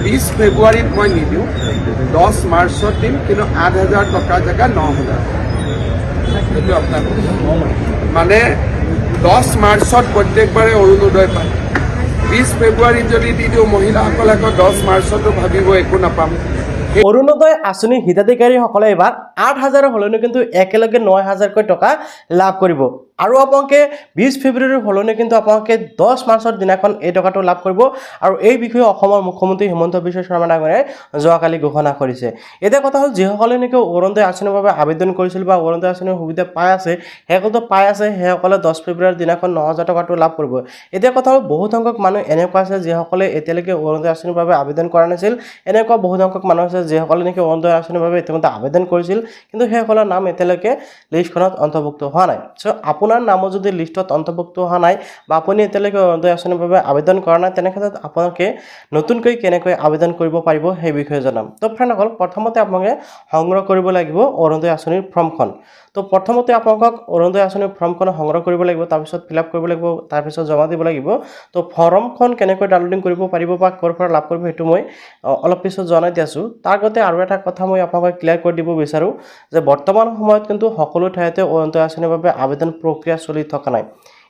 20 ফেব্ৰুৱাৰীত মই নিদিওঁ, 10 মাৰ্চত দিম, কিন্তু 8,000 টকাৰ জেগা 9,000। এইটো আপোনাক মানে 10 মাৰ্চত প্ৰত্যেকবাৰে অৰুণোদয় পায়। 20 ফেব্ৰুৱাৰীত যদি দি দিওঁ, মহিলাসকলে আকৌ 10 মাৰ্চতো ভাবিব একো নাপাম। অৰুণোদয় আঁচনিৰ হিতাধিকাৰীসকলে এইবাৰ 8,000 হ'লেও কিন্তু একেলগে 9,000কৈ টকা লাভ কৰিব। আৰু আপোনালোকে 20 ফেব্ৰুৱাৰীৰ হ'লেও কিন্তু আপোনালোকে 10 মাৰ্চৰ দিনাখন এই টকাটো লাভ কৰিব। আৰু এই বিষয়ে অসমৰ মুখ্যমন্ত্ৰী হিমন্ত বিশ্ব শৰ্মা ডাঙৰীয়াই যোৱাকালি ঘোষণা কৰিছে। এতিয়া কথা হ'ল, যিসকলে নেকি অৰুণোদয় আঁচনিৰ বাবে আবেদন কৰিছিল বা অৰুণোদয় আঁচনিৰ সুবিধা পাই আছে, সেইসকলে 10 ফেব্ৰুৱাৰীৰ দিনাখন 9,000 টকাটো লাভ কৰিব। এতিয়া কথা হ'ল, বহুত সংখ্যক মানুহ এনেকুৱা আছে যিসকলে এতিয়ালৈকে অৰুণোদয় আঁচনিৰ বাবে আবেদন কৰা নাছিল। এনেকুৱা বহুত সংখ্যক মানুহ আছে যিসকলে নেকি অৰুণোদয় আঁচনিৰ বাবে ইতিমধ্যে আবেদন কৰিছিল, কিন্তু সেইসকলৰ নাম এতিয়ালৈকে লিষ্টখনত অন্তৰ্ভুক্ত হোৱা নাই। চ' আপোনাৰ নামো যদি লিষ্টত অন্তৰ্ভুক্ত হোৱা নাই বা আপুনি এতিয়ালৈকে অৰুণোদয় আঁচনিৰ বাবে আবেদন কৰা নাই, তেনেক্ষেত্ৰত আপোনালোকে নতুনকৈ কেনেকৈ আবেদন কৰিব পাৰিব সেই বিষয়ে জনাম। তো ফ্ৰেণ্ডসকল, প্ৰথমতে আপোনালোকে সংগ্ৰহ কৰিব লাগিব অৰুণোদয় আঁচনিৰ ফৰ্মখন। তো প্ৰথমতে আপোনালোকক অৰুণোদয় আঁচনিৰ ফৰ্মখন সংগ্ৰহ কৰিব লাগিব, তাৰপিছত ফিল আপ কৰিব লাগিব, তাৰপিছত জমা দিব লাগিব। তো ফৰ্মখন কেনেকৈ ডাউনলোডিং কৰিব পাৰিব বা ক'ৰ পৰা লাভ কৰিব সেইটো মই অলপ পিছত জনাই দি আছোঁ। তাৰ আগতে আৰু এটা কথা মই আপোনালোকক ক্লিয়াৰ কৰি দিব বিচাৰোঁ যে বৰ্তমান সময়ত কিন্তু সকলো ঠাইতে অৰুণোদয় আঁচনিৰ বাবে আবেদন প্ৰক্ৰিয়া চলি থকা নাই।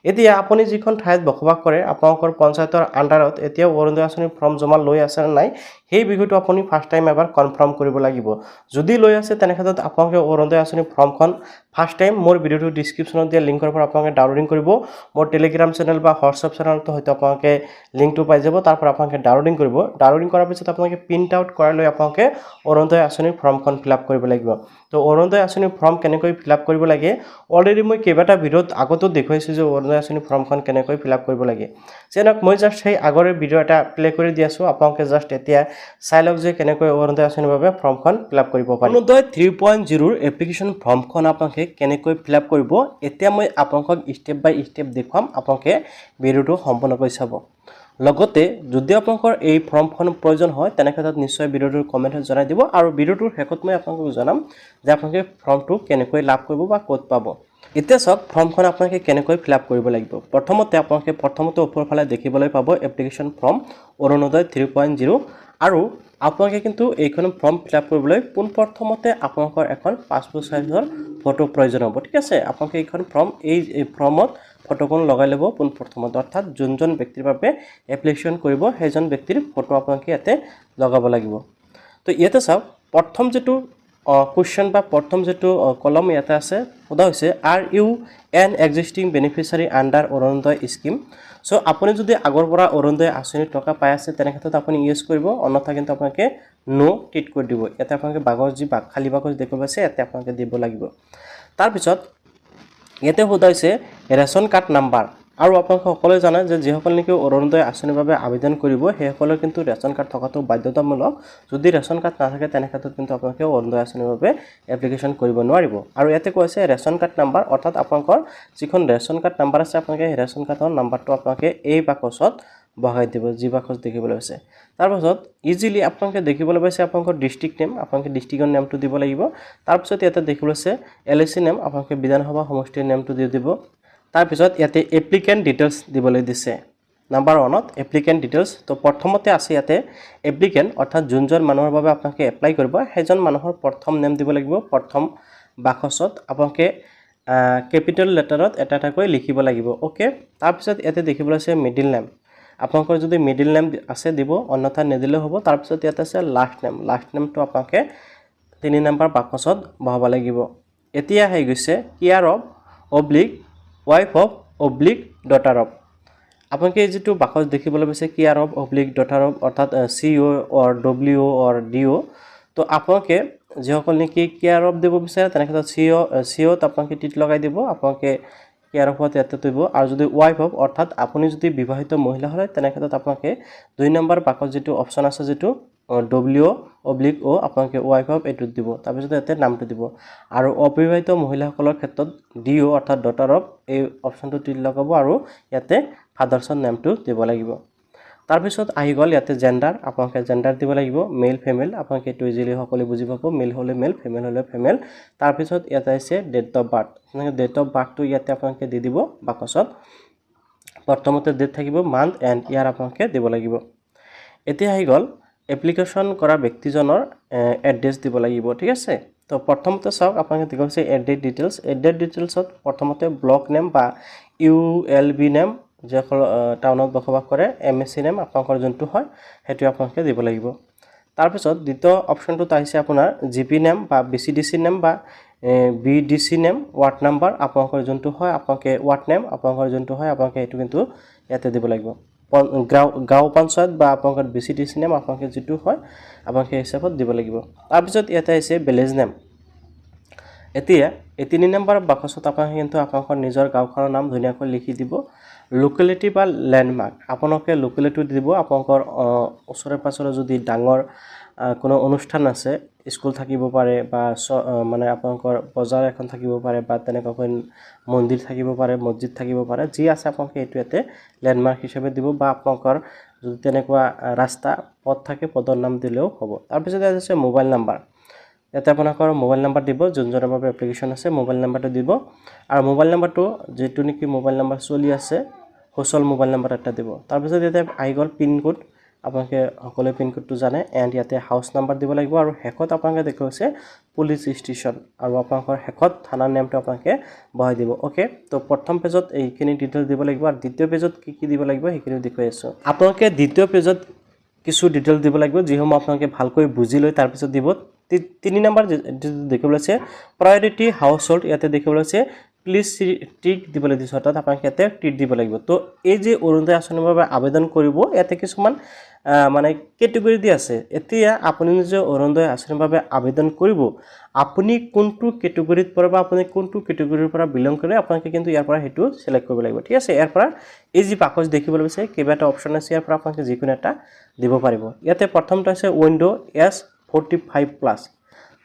এতিয়া আপুনি যিখন ঠাইত বসবাস কৰে, আপোনালোকৰ পঞ্চায়তৰ আণ্ডাৰত এতিয়াও অৰুণোদয় আঁচনিৰ ফৰ্ম জমা লৈ আছে নে নাই, সেই বিষয়টো আপুনি ফাৰ্ষ্ট টাইম এবাৰ কনফাৰ্ম কৰিব লাগিব। যদি লৈ আছে, তেনেক্ষেত্ৰত আপোনালোকে অৰুণোদয় আঁচনিৰ ফৰ্মখন ফাৰ্ষ্ট টাইম মোৰ ভিডিঅ'টো ডিছক্ৰিপশ্যনত দিয়া লিংকৰ পৰা আপোনালোকে ডাউনলোডিং কৰিব। মোৰ টেলিগ্ৰাম চেনেল বা হোৱাটছআপ চেনেলতো হয়তো আপোনালোকে লিংকটো পাই যাব, তাৰ পৰা আপোনালোকে ডাউনলোডিং কৰিব। ডাউনলোডিং কৰাৰ পিছত আপোনালোকে প্ৰিণ্ট আউট কৰাই লৈ আপোনালোকে অৰুণোদয় আঁচনিৰ ফৰ্মখন ফিল আপ কৰিব লাগিব। তো অৰুণোদয় আঁচনিৰ ফৰ্ম কেনেকৈ ফিল আপ কৰিব লাগে, অলৰেডি মই কেইবাটা ভিডিঅ'ত আগতো দেখুৱাইছোঁ যে অৰুণোদয় আঁচনিৰ ফৰ্মখন কেনেকৈ ফিল আপ কৰিব লাগে। যেনক মই জাষ্ট সেই আগৰে ভিডিঅ' এটা প্লে কৰি দি আছোঁ, আপোনালোকে জাষ্ট এতিয়া চাই লওক যে কেনেকৈ অৰুণোদয় আঁচনিৰ বাবে ফৰ্মখন ফিল আপ কৰিব পাৰি। অৰুণোদয় 3.0ৰ এপ্লিকেশ্যন ফৰ্মখন আপোনালোকে কেনেকৈ ফিল আপ কৰিব, এতিয়া মই আপোনালোকক ষ্টেপ বাই ষ্টেপ দেখুৱাম। আপোনালোকে ভিডিঅ'টো সম্পূৰ্ণকৈ চাব। লগতে যদি আপোনালোকৰ এই ফৰ্মখনৰ প্ৰয়োজন হয়, তেনেক্ষেত্ৰত নিশ্চয় ভিডিঅ'টোৰ কমেণ্টত জনাই দিব। আৰু ভিডিঅ'টোৰ শেষত মই আপোনালোকক জনাম যে আপোনালোকে ফৰ্মটো কেনেকৈ লাভ কৰিব বা ক'ত পাব। এতিয়া চাওক, ফৰ্মখন আপোনালোকে কেনেকৈ ফিল আপ কৰিব লাগিব। প্ৰথমতে ওপৰৰ ফালে দেখিবলৈ পাব এপ্লিকেশ্যন ফৰ্ম অৰুণোদয় 3.0। আৰু আপোনালোকে কিন্তু এইখন ফৰ্ম ফিল আপ কৰিবলৈ পোনপ্ৰথমতে আপোনালোকৰ এখন পাছপোৰ্ট চাইজৰ ফটো প্ৰয়োজন হ'ব। ঠিক আছে, আপোনালোকে এইখন এই ফৰ্মত ফটোখন লগাই ল'ব পোনপ্ৰথমতে, অৰ্থাৎ যোনজন ব্যক্তিৰ বাবে এপ্লিকেশ্যন কৰিব সেইজন ব্যক্তিৰ ফটো আপোনালোকে ইয়াতে লগাব লাগিব। তো ইয়াতে চাওক, প্ৰথম যিটো কুৱেশ্যন বা প্ৰথম যিটো কলম ইয়াতে আছে, সোধা হৈছে are you an existing beneficiary under Orunodoi scheme. So' আপুনি যদি আগৰ পৰা অৰুণোদয় আঁচনিৰ টকা পাই আছে, তেনেক্ষেত্ৰত আপুনি ইউজ কৰিব, অন্যথা কিন্তু আপোনালোকে ন' টিক কৰি দিব। ইয়াতে আপোনালোকে খালী বাকচ দেখিব পাইছে, ইয়াতে আপোনালোকে দিব লাগিব। তাৰপিছত ইয়াতে সোধা হৈছে ৰেচন কাৰ্ড নাম্বাৰ। আৰু আপোনালোকে সকলোৱে জানে যে যিসকলে নেকি অৰুণোদয় আঁচনিৰ বাবে আবেদন কৰিব, সেইসকলৰ কিন্তু ৰেচন কাৰ্ড থকাটো বাধ্যতামূলক। যদি ৰেচন কাৰ্ড নাথাকে, তেনেক্ষেত্ৰত কিন্তু আপোনালোকে অৰুণোদয় আঁচনিৰ বাবে এপ্লিকেশ্যন কৰিব নোৱাৰিব। আৰু ইয়াতে কৈছে ৰেচন কাৰ্ড নাম্বাৰ, অৰ্থাৎ আপোনালোকৰ যিখন ৰেচন কাৰ্ড নাম্বাৰ আছে, আপোনালোকে সেই ৰেচন কাৰ্ডৰ নাম্বাৰটো আপোনালোকে এই বাকচত বহাই দিব, যি বাকচ দেখিবলৈ পাইছে। তাৰপাছত ইজিলি আপোনালোকে দেখিবলৈ পাইছে আপোনালোকৰ ডিষ্ট্ৰিক্ট নেম, আপোনালোকে ডিষ্ট্ৰিক্টৰ নেমটো দিব লাগিব। তাৰপিছত ইয়াতে দেখিবলৈ পাইছে LIC নেম, আপোনালোকে বিধানসভা সমষ্টিৰ নেমটো দি দিব। তাৰপিছত ইয়াতে এপ্লিকেণ্ট ডিটেইলছ দিবলৈ দিছে। নাম্বাৰ 1ত এপ্লিকেণ্ট ডিটেইলছ। তো প্ৰথমতে আছে ইয়াতে এপ্লিকেণ্ট, অৰ্থাৎ যোনজন মানুহৰ বাবে আপোনালোকে এপ্লাই কৰিব, সেইজন মানুহৰ প্ৰথম নেম দিব লাগিব। প্ৰথম বাকচত আপোনালোকে কেপিটেল লেটাৰত এটা এটাকৈ লিখিব লাগিব। অ'কে। তাৰপিছত ইয়াতে দেখিবলৈ আছে মিডিল নেম, আপোনালোকৰ যদি মিডিল নেম আছে দিব, অন্যথা নিদিলেও হ'ব। তাৰপিছত ইয়াতে আছে লাষ্ট নেমটো আপোনালোকে 3 নম্বৰ বাকচত বহাব লাগিব। এতিয়া হৈ গৈছে care of oblique wife of oblique daughter of. আপোনালোকে যিটো বাকচ দেখিবলৈ পাইছে care of oblique daughter of, অৰ্থাৎ CO or WO or DO। তো আপোনালোকে যিসকল নেকি কেয়াৰ অফ দিব বিচাৰে, তেনেক্ষেত্ৰত COত আপোনালোকে টিক লগাই দিব, আপোনালোকে কেয়াৰ অফত ইয়াতে দিব। আৰু যদি ৱাইফ অফ, অৰ্থাৎ আপুনি যদি বিবাহিত মহিলা হয়, তেনেক্ষেত্ৰত আপোনালোকে 2 নম্বৰ বাকচ যিটো অপশ্যন আছে, যিটো WO/O, আপোনালোকে ৱাইফ অফ এইটোত দিব। তাৰপিছত ইয়াতে নামটো দিব। আৰু অবিবাহিত মহিলাসকলৰ ক্ষেত্ৰত DO অৰ্থাৎ ডটাৰ অফ এই অপশ্যনটো টিক লগাব আৰু ইয়াতে ফাদাৰ্ছৰ নেমটো দিব লাগিব। তাৰপিছত আহি গ'ল ইয়াতে জেণ্ডাৰ, আপোনালোকে জেণ্ডাৰ দিব লাগিব, মেল ফিমেল, আপোনালোকে এইটো ইজিলি সকলোৱে বুজি পাব, মেল হ'লে মেল, ফিমেল হ'লে ফিমেল। তাৰপিছত ইয়াতে আছে ডেট অফ বাৰ্থ, আপোনালোকে ডেট অফ বাৰ্থটো ইয়াতে আপোনালোকে দি দিব বাকচত। প্ৰথমতে ডেট থাকিব, মান্থ এণ্ড ইয়াৰ আপোনালোকে দিব লাগিব। এতিয়া আহি গ'ল এপ্লিকেশ্যন কৰা ব্যক্তিজনৰ এড্ৰেছ দিব লাগিব ঠিক আছে তো প্ৰথমতে চাওক আপোনালোকে দেখুৱাই আছে এড্ৰেছ ডিটেইলছ এড্ৰেছ ডিটেইলছত প্ৰথমতে ব্লক নেম বা ULB নেম যিসকল টাউনত বসবাস কৰে MSC নেম আপোনালোকৰ যোনটো হয় সেইটো আপোনালোকে দিব লাগিব তাৰপিছত দ্বিতীয় অপশ্যনটোত আহিছে আপোনাৰ GP নেম বা BCDC নেম বা BDC নেম ৱাৰ্ড নাম্বাৰ আপোনালোকৰ যোনটো হয় আপোনালোকে ৱাৰ্ড নেম আপোনালোকৰ যোনটো হয় আপোনালোকে সেইটো কিন্তু ইয়াতে দিব লাগিব গাঁও পঞ্চায়ত বা আপোনালোকৰ BCDC নেম আপোনালোকে যিটো হয় আপোনালোকে হিচাপত দিব লাগিব তাৰপিছত ইয়াতে আহিছে ভিলেজ নেম এতিয়া এই 3 নম্বৰ বাকচত আপোনালোকে কিন্তু আপোনালোকৰ নিজৰ গাঁওখনৰ নাম ধুনীয়াকৈ লিখি দিব লোকেলিটি বা ল্যান্ডমাৰ্ক আপোনালোকে লোকেলিটি দিব আপোনালোকৰ ওচৰে পাছৰে যদি ডাঙৰ কোনো অনুষ্ঠান আছে স্কুল থাকিব পাৰে বা মানে আপোনালোকৰ বজাৰ এখন থাকিব পাৰে বা তেনেকৈ মন্দিৰ থাকিব পাৰে মছজিদ থাকিব পাৰে যি আছে আপোনালোকে এইটো ইয়াতে ল্যান্ডমাৰ্ক হিচাপে দিব বা আপোনালোকৰ যদি তেনেকুৱা ৰাস্তা পথ থাকে পথৰ নাম দিলেও হ'ব তাৰপিছত আছে মোবাইল নাম্বাৰ ইয়াতে আপোনালোকৰ মোবাইল নাম্বাৰ দিব যোনজনৰ বাবে এপ্লিকেশ্যন আছে মোবাইল নাম্বাৰটো দিব আৰু মোবাইল নাম্বাৰটো যেটো নেকি মোবাইল নাম্বাৰ চলি আছে হোসল মোবাইল নাম্বাৰ এটা দিব তাৰপিছত ইয়াতে আহি গ'ল পিন কোড আপোনালোকে সকলোৱে পিন কোডটো জানে এণ্ড ইয়াতে হাউচ নাম্বাৰ দিব লাগিব আৰু শেষত আপোনালোকে দেখুৱাইছে পুলিচ ষ্টেচন আৰু আপোনালোকৰ শেষত থানাৰ নামটো আপোনালোকে বহাই দিব ওকে তো প্ৰথম পেজত এইখিনি ডিটেইলছ দিব লাগিব আৰু দ্বিতীয় পেজত কি দিব লাগিব সেইখিনি দেখুৱাই আছোঁ আপোনালোকে দ্বিতীয় পেজত কিছু ডিটেইলছ দিব লাগিব যিসমূহ আপোনালোকে ভালকৈ বুজি লৈ তাৰপিছত দিব 3 নম্বৰ দেখিবলৈ আছে প্ৰায়োৰিটি হাউস হোল্ড ইয়াতে দেখিবলৈ আছে প্লিজ টিক দিব লাগিব অৰ্থাৎ আপোনালোকে ইয়াতে টিক দিব লাগিব তো এই যে অৰুণোদয় আঁচনিৰ বাবে আবেদন কৰিব ইয়াতে কিছুমান মানে কেটেগৰি দি আছে এতিয়া আপুনি যে অৰুণোদয় আঁচনিৰ বাবে আবেদন কৰিব আপুনি কোনটো কেটেগৰিত পৰে বা আপুনি কোনটো কেটেগৰিৰ পৰা বিলং কৰে আপোনালোকে কিন্তু ইয়াৰ পৰা হেতু সিলেক্ট কৰিব লাগিব ঠিক আছে ইয়াৰ পৰা এই যে বাকচ দেখিবলৈ আছে কেইবাটা অপচন আছে ইয়াৰ পৰা আপোনালোকে যিকোনো এটা দিব পাৰিব ইয়াতে প্ৰথমটো আছে উইন্ডো S45+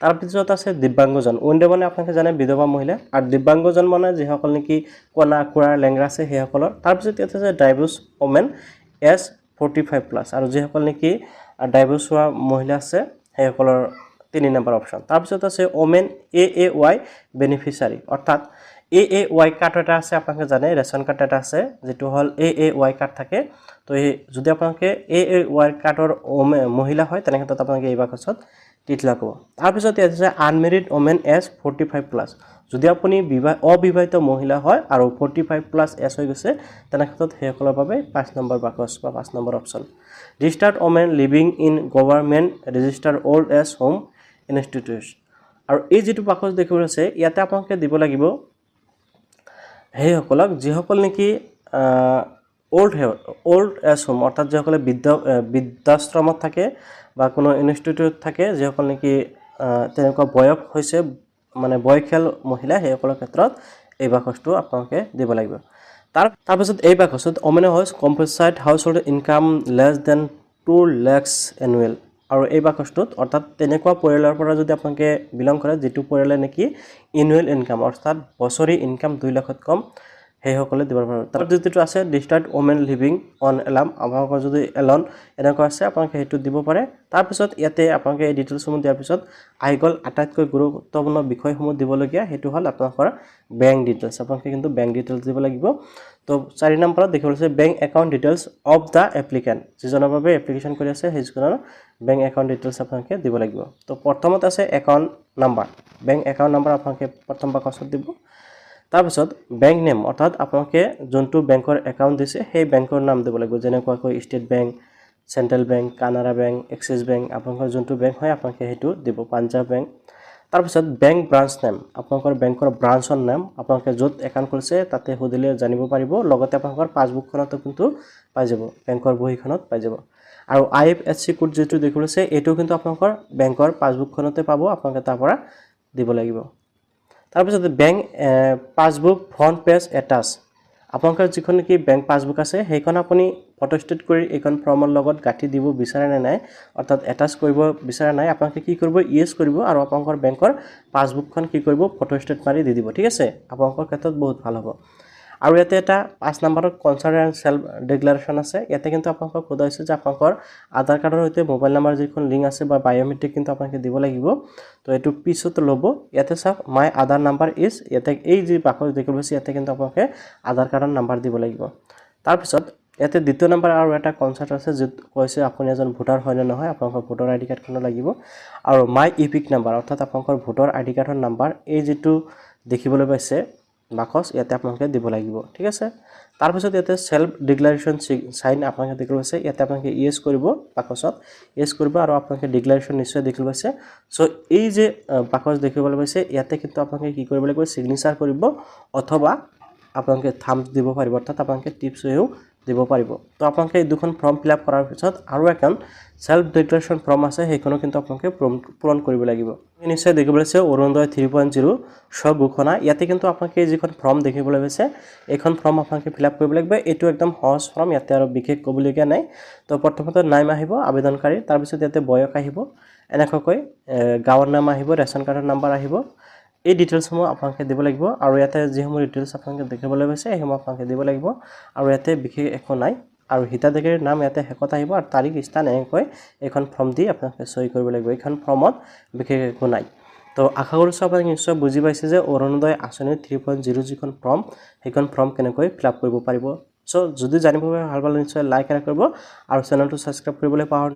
তাৰপিছত আছে দিব্যাংগজন উইন্ডো মানে আপোনালোকে জানে বিধৱা মহিলা আৰু দিব্যাংগজন মানে যিসকল নেকি কোনা কুৰা লেংৰা আছে সেইসকলৰ তাৰপিছত ইয়াতে আছে ডাইভোৰ্স ওমেন S45+ আৰু যিসকল নেকি ডাইভোৰ্স হোৱা মহিলা আছে সেইসকলৰ 3 নম্বৰ অপচন তাৰপিছত আছে ওমেন AAY বেনিফিচিয়াৰী অৰ্থাৎ AAY কাৰ্ড এটা আছে আপোনালোকে জানে ৰেশন কাৰ্ড এটা আছে যেটো হল AAY কাৰ্ড থাকে তো যদি আপোনালোকে AAY কাৰ্ডৰ মহিলা হয় তেনেক্ষেত্ৰত আপোনালোকে এই বাকচত টিক লগাব তাৰপিছত ইয়াত আছে আনমেৰিড ওমেন S45+ যদি আপুনি অবিবাহিত মহিলা হয় আৰু 45+ এজ হৈ গৈছে তেনেক্ষেত্ৰত সেইসকলৰ বাবে 5 নম্বৰ বাকচ বা 5 number option registered women living in government registered old age home institute আৰু এই যেটো বাকচ দেখিবলৈ আছে ইয়াতে আপোনালোকে দিব লাগিব সেইসকলক যিসকল নেকি ওল্ড এজ হোম অৰ্থাৎ যিসকলে বৃদ্ধাশ্ৰমত থাকে বা কোনো ইনষ্টিটিউট থাকে যিসকল নেকি তেনেকুৱা বয়স হৈছে মানে বয়সীয়াল মহিলা সেইসকলৰ ক্ষেত্ৰত এই বাকচটো আপোনালোকে দিব লাগিব তাৰপিছত এই বাকচত women house compensated household income less than 2 lakhs annual আৰু এই বাকচটোত অৰ্থাৎ তেনেকুৱা পৰিয়ালৰ পৰা যদি আপোনালোকে বিলং কৰে যেটো পৰিয়ালে নেকি এনুৱেল ইনকাম অৰ্থাৎ বছৰি ইনকাম 2 লাখত কম সেইসকলে দিব পাৰিব তাৰ যেটো আছে ৰেজিষ্টাৰ্ড ওমেন লিভিং অন এলাম আপোনালোকৰ যদি এলন এনেকুৱা আছে আপোনালোকে হেতু দিব পাৰে তাৰপিছত ইয়াতে আপোনালোকে এই ডিটেইলছসমূহ দিয়াৰ পিছত আহি গ'ল আটাইতকৈ গুৰুত্বপূৰ্ণ বিষয়সমূহ দিবলগীয়া হেতু হল আপোনালোকৰ বেংক ডিটেইলছ আপোনালোকে কিন্তু বেংক ডিটেইলছ দিব লাগিব তো 4 নম্বৰত দেখিবলৈ আছে bank account details of the applicant যিজনৰ বাবে এপ্লিকেশ্যন কৰি আছে সেইজনৰ বেংক একাউণ্ট ডিটেইলছ আপোনালোকে দিব লাগিব তো প্ৰথমত আছে account number bank account number আপোনালোকে প্ৰথম বাকচত দিব তাৰপিছত বেংক নেম অৰ্থাৎ আপোনালোকে যোনটো বেংকৰ একাউণ্ট দিছে সেই বেংকৰ নাম দিব লাগিব যেনেকৈ state bank central bank Canara bank axis bank আপোনালোকৰ যোনটো বেংক হয় আপোনালোকে হেতু দিব পাঞ্জাব বেংক তাৰপিছত বেংক ব্ৰাঞ্চ নেম আপোনালোকৰ বেংকৰ ব্ৰাঞ্চৰ নাম আপোনালোকে য'ত একাউণ্ট কৰিছে তাতে সুধিলে জানিব পাৰিব লগতে আপোনালোকৰ পাছবুকখনতো কিন্তু পাই যাব বেংকৰ বহীখনত পাই যাব আৰু IFSC কোড যেটো দেখিছে এটো কিন্তু আপোনালোকৰ বেংকৰ পাছবুকখনতে পাব আপোনালোকে তাৰ পৰা দিব লাগিব তাৰপিছত bank passbook front page attach আপোনালোকৰ যিখন কি বেংক পাছবুক আছে সেইখন আপুনি ফটোষ্টেট কৰি এইখন ফৰ্মৰ লগত গাঠি দিব বিচাৰে নাই অৰ্থাৎ এটাচ কৰিব বিচাৰে নাই আপোনালোকে কি কৰিব ইয়েস কৰিব আৰু আপোনালোকৰ বেংকৰ পাছবুকখন কি কৰিব ফটোষ্টেট মাৰি দি দিব ঠিক আছে আপোনালোকৰ ক্ষেত্ৰত বহুত ভাল হ'ব আৰু ইয়াতে এটা 5 নম্বৰত কনসাৰ্ন এণ্ড সেলফ ডিক্লাৰেশ্যন আছে ইয়াতে কিন্তু আপোনালোকক কোৱা হৈছে যে আপোনালোকৰ আধাৰ কাৰ্ডৰ সৈতে মোবাইল নম্বৰ যিখন লিংক আছে বা বায়োমেট্ৰিক কিন্তু আপোনালোকে দিব লাগিব তো এটো পিছত ল'ব ইয়াতে চাওক মাই আধাৰ নাম্বাৰ ইজ ইয়াতে এই যে বাকচ দেখিবলৈ আছে ইয়াতে কিন্তু আপোনালোকে আধাৰ কাৰ্ডৰ নাম্বাৰ দিব লাগিব তাৰপিছত ইয়াতে দ্বিতীয় নম্বৰ আৰু এটা কনচেপ্ট আছে য'ত কৈছে আপুনি এজন ভোটাৰ হয় নে নহয় আপোনালোকৰ ভোটাৰ আইডি কাৰ্ডখন লাগিব আৰু মাই ইপিক নাম্বাৰ অৰ্থাৎ আপোনালোকৰ ভোটাৰ আইডি কাৰ্ডৰ নাম্বাৰ এই যেটো দেখিবলৈ পাইছে বাকচ ইয়াতে আপোনালোকে দিব লাগিব ঠিক আছে তাৰপিছত ইয়াতে সেলফ ডিক্লাৰেশ্যন সাইন আপোনালোকে দেখিব আছে ইয়াতে আপোনালোকে ইয়েস কৰিব বাকচত ইয়েস কৰিব আৰু আপোনালোকে ডিক্লাৰেশ্যন নিশ্চয় দেখিব আছে সো এই যে বাকচ দেখিবলৈ পাইছে ইয়াতে কিন্তু আপোনালোকে কি কৰিব লাগিব সিগনেচাৰ কৰিব অথবা আপোনালোকে থাম্ব দিব পাৰিব অৰ্থাৎ আপোনালোকে টিপছও দিব পাৰিব তো আপোনালোকে এই দুখন ফৰ্ম ফিল আপ কৰাৰ পিছত আৰু এখন সেলফ ডিক্লাৰেশ্যন ফৰ্ম আছে সেইখনো কিন্তু আপোনালোকে পূৰণ কৰিব লাগিব নিশ্চয় দেখিবলৈ আছে অৰুণোদয় 3.0 সব ঘোষণা ইয়াতে কিন্তু আপোনালোকে যিখন ফৰ্ম দেখিবলৈ পাইছে এইখন ফৰ্ম আপোনালোকে ফিল আপ কৰিব লাগিব এইটো একদম সহজ ফৰ্ম ইয়াতে আৰু বিশেষ ক'বলগীয়া নাই তো প্ৰথমতে নাম আহিব আবেদনকাৰী তাৰপিছত ইয়াতে বয়স আহিব এনেকৈ গাঁৱৰ নাম আহিব ৰেচন কাৰ্ডৰ নাম্বাৰ আহিব এই ডিটেইলছসমূহ আপোনালোকে দিব লাগিব আৰু ইয়াতে যিসমূহ ডিটেইলছ আপোনালোকে দেখিবলৈ পাইছে সেইসমূহ আপোনালোকে দিব লাগিব আৰু ইয়াতে বিশেষ একো নাই আৰু হিতাধিকাৰীৰ নাম ইয়াতে শেষত আহিব আৰু তাৰিখ স্থান এনেকৈ এখন ফৰ্ম দি আপোনালোকে সই কৰিব লাগিব এইখন ফৰ্মত বিশেষ একো নাই তো আশা কৰিছোঁ আপোনালোকে নিশ্চয় বুজি পাইছে যে অৰুণোদয় আঁচনি 3.0 যিখন ফৰ্ম সেইখন ফৰ্ম কেনেকৈ ফিল আপ কৰিব পাৰিব সো যদি জানিব ভাল পালে নিশ্চয় লাইক কৰিব আৰু চেনেলটো সাবস্ক্ৰাইব কৰিবলৈ পাহৰিব